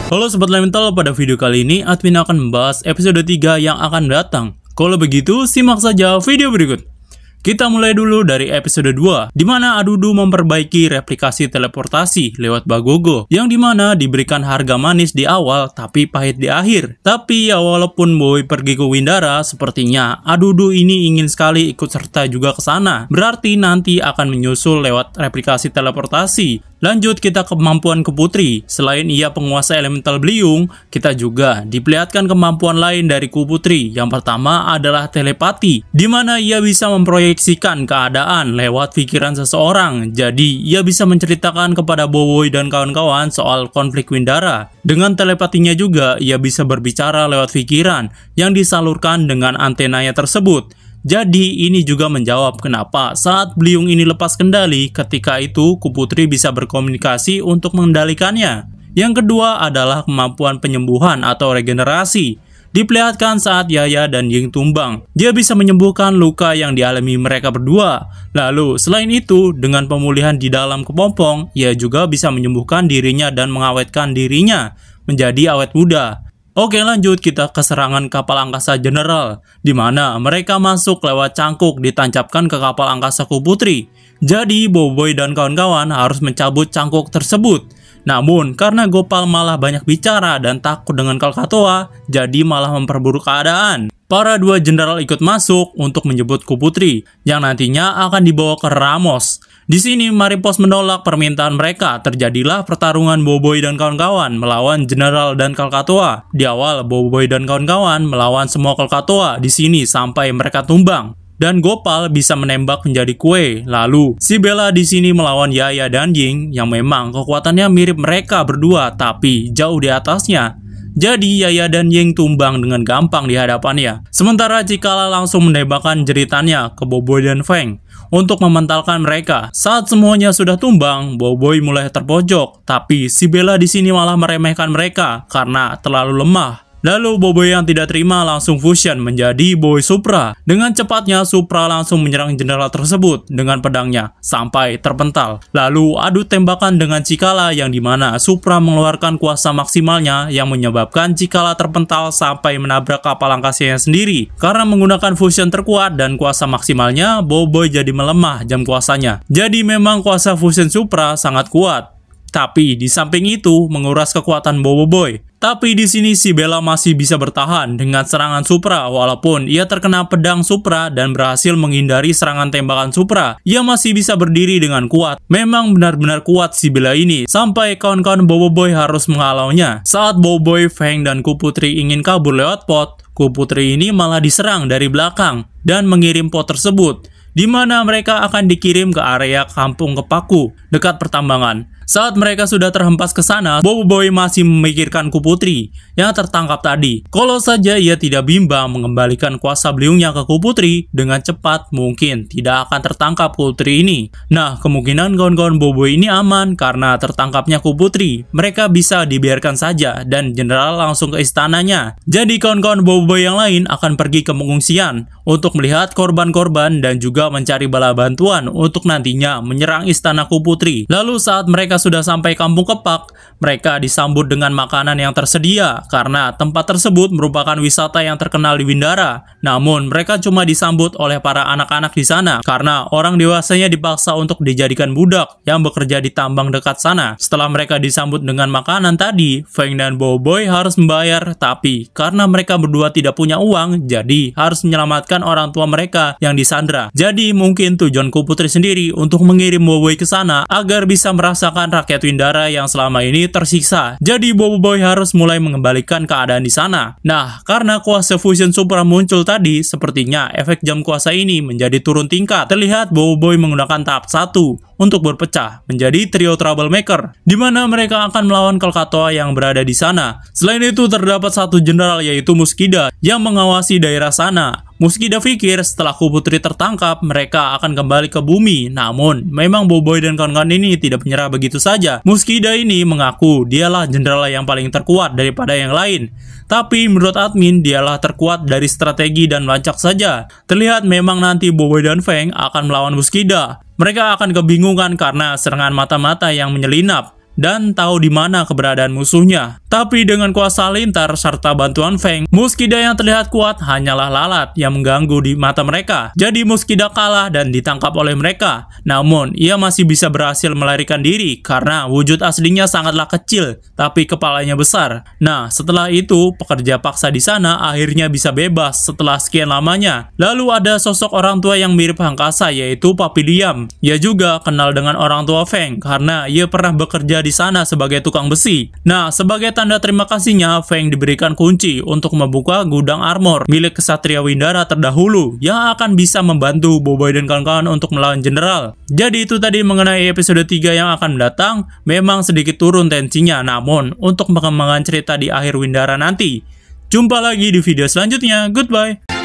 Halo Sobat Elemental, pada video kali ini admin akan membahas episode 3 yang akan datang. Kalau begitu, simak saja video berikut. Kita mulai dulu dari episode 2, di mana Adudu memperbaiki replikasi teleportasi lewat Bagogo, yang dimana diberikan harga manis di awal tapi pahit di akhir. Tapi ya walaupun Boy pergi ke Windara, sepertinya Adudu ini ingin sekali ikut serta juga ke sana. Berarti nanti akan menyusul lewat replikasi teleportasi. Lanjut kita ke kemampuan ke Putri. Selain ia penguasa elemental Beliung, kita juga diperlihatkan kemampuan lain dari Ku Putri. Yang pertama adalah telepati, di mana ia bisa memproyeksikan keadaan lewat pikiran seseorang. Jadi ia bisa menceritakan kepada Boboiboy dan kawan-kawan soal konflik Windara. Dengan telepatinya juga ia bisa berbicara lewat pikiran yang disalurkan dengan antenanya tersebut. Jadi ini juga menjawab kenapa saat Beliung ini lepas kendali, ketika itu Ku Putri bisa berkomunikasi untuk mengendalikannya. Yang kedua adalah kemampuan penyembuhan atau regenerasi. Diperlihatkan saat Yaya dan Ying tumbang, dia bisa menyembuhkan luka yang dialami mereka berdua. Lalu selain itu, dengan pemulihan di dalam kepompong, ia juga bisa menyembuhkan dirinya dan mengawetkan dirinya menjadi awet muda. Oke, lanjut kita ke serangan kapal angkasa General, di mana mereka masuk lewat cangkuk ditancapkan ke kapal angkasa Ku Putri. Jadi Boboiboy dan kawan-kawan harus mencabut cangkuk tersebut. Namun karena Gopal malah banyak bicara dan takut dengan Krakatoa, jadi malah memperburuk keadaan. Para dua jenderal ikut masuk untuk menjemput Ku Putri, yang nantinya akan dibawa ke Ramos. Di sini Maripos menolak permintaan mereka. Terjadilah pertarungan Boboiboy dan kawan-kawan melawan Jenderal dan Krakatoa. Di awal Boboiboy dan kawan-kawan melawan semua Krakatoa di sini sampai mereka tumbang. Dan Gopal bisa menembak menjadi kue. Lalu si Bella di sini melawan Yaya dan Ying yang memang kekuatannya mirip mereka berdua tapi jauh di atasnya. Jadi Yaya dan Ying tumbang dengan gampang di hadapannya. Sementara Cikala langsung menembakkan jeritannya ke Boboiboy dan Feng untuk mementalkan mereka. Saat semuanya sudah tumbang, Boboiboy mulai terpojok, tapi si Bella di sini malah meremehkan mereka karena terlalu lemah. Lalu Boboiboy yang tidak terima langsung fusion menjadi Boy Supra. Dengan cepatnya Supra langsung menyerang jenderal tersebut dengan pedangnya sampai terpental. Lalu adu tembakan dengan Cikala yang dimana Supra mengeluarkan kuasa maksimalnya yang menyebabkan Cikala terpental sampai menabrak kapal angkasanya sendiri. Karena menggunakan fusion terkuat dan kuasa maksimalnya, Boboiboy jadi melemah jam kuasanya. Jadi memang kuasa fusion Supra sangat kuat. Tapi di samping itu menguras kekuatan Boboiboy. Tapi di sini si Bella masih bisa bertahan dengan serangan Supra walaupun ia terkena pedang Supra dan berhasil menghindari serangan tembakan Supra. Ia masih bisa berdiri dengan kuat. Memang benar-benar kuat si Bella ini sampai kawan-kawan Boboiboy harus menghalaunya. Saat Boboiboy, Feng dan Ku Putri ingin kabur lewat pot, Ku Putri ini malah diserang dari belakang dan mengirim pot tersebut, di mana mereka akan dikirim ke area kampung Kepaku dekat pertambangan. Saat mereka sudah terhempas ke sana, Boboiboy masih memikirkan Ku Putri yang tertangkap tadi. Kalau saja ia tidak bimbang mengembalikan kuasa beliungnya ke Ku Putri dengan cepat, mungkin tidak akan tertangkap Ku Putri ini. Nah, kemungkinan kawan-kawan Boboiboy ini aman karena tertangkapnya Ku Putri. Mereka bisa dibiarkan saja dan jenderal langsung ke istananya. Jadi kawan-kawan Boboiboy yang lain akan pergi ke pengungsian untuk melihat korban-korban dan juga mencari bala bantuan untuk nantinya menyerang istana Ku Putri. Lalu saat mereka sudah sampai kampung Kepak, mereka disambut dengan makanan yang tersedia karena tempat tersebut merupakan wisata yang terkenal di Windara. Namun mereka cuma disambut oleh para anak-anak di sana karena orang dewasanya dipaksa untuk dijadikan budak yang bekerja di tambang dekat sana. Setelah mereka disambut dengan makanan tadi, Feng dan Boboiboy harus membayar, tapi karena mereka berdua tidak punya uang, jadi harus menyelamatkan orang tua mereka yang disandra. Jadi mungkin tujuan Ku Putri sendiri untuk mengirim Boboiboy ke sana agar bisa merasakan rakyat Windara yang selama ini tersiksa. Jadi Boboiboy harus mulai mengembalikan keadaan di sana. Nah, karena kuasa fusion Supra muncul tadi, sepertinya efek jam kuasa ini menjadi turun tingkat. Terlihat Boboiboy menggunakan tahap 1 untuk berpecah menjadi trio troublemaker, di mana mereka akan melawan Krakatoa yang berada di sana. Selain itu terdapat satu jenderal yaitu Muskida yang mengawasi daerah sana. Muskida pikir setelah Ku Putri tertangkap, mereka akan kembali ke bumi. Namun, memang Boboiboy dan kawan-kawan ini tidak menyerah begitu saja. Muskida ini mengaku dialah jenderal yang paling terkuat daripada yang lain. Tapi menurut admin, dialah terkuat dari strategi dan lancak saja. Terlihat memang nanti Boboiboy dan Feng akan melawan Muskida. Mereka akan kebingungan karena serangan mata-mata yang menyelinap dan tahu di mana keberadaan musuhnya. Tapi dengan kuasa lintar serta bantuan Feng, Muskida yang terlihat kuat hanyalah lalat yang mengganggu di mata mereka. Jadi Muskida kalah dan ditangkap oleh mereka. Namun, ia masih bisa berhasil melarikan diri karena wujud aslinya sangatlah kecil, tapi kepalanya besar. Nah, setelah itu, pekerja paksa di sana akhirnya bisa bebas setelah sekian lamanya. Lalu ada sosok orang tua yang mirip Hangkasa, yaitu Papi Liam. Ia juga kenal dengan orang tua Feng karena ia pernah bekerja di sana sebagai tukang besi. Nah, sebagai tanda terima kasihnya, Feng diberikan kunci untuk membuka gudang armor milik Kesatria Windara terdahulu yang akan bisa membantu Boboiboy dan kawan-kawan untuk melawan Jenderal. Jadi itu tadi mengenai episode 3 yang akan datang. Memang sedikit turun tensinya, namun untuk pengembangan cerita di akhir Windara nanti. Jumpa lagi di video selanjutnya. Goodbye.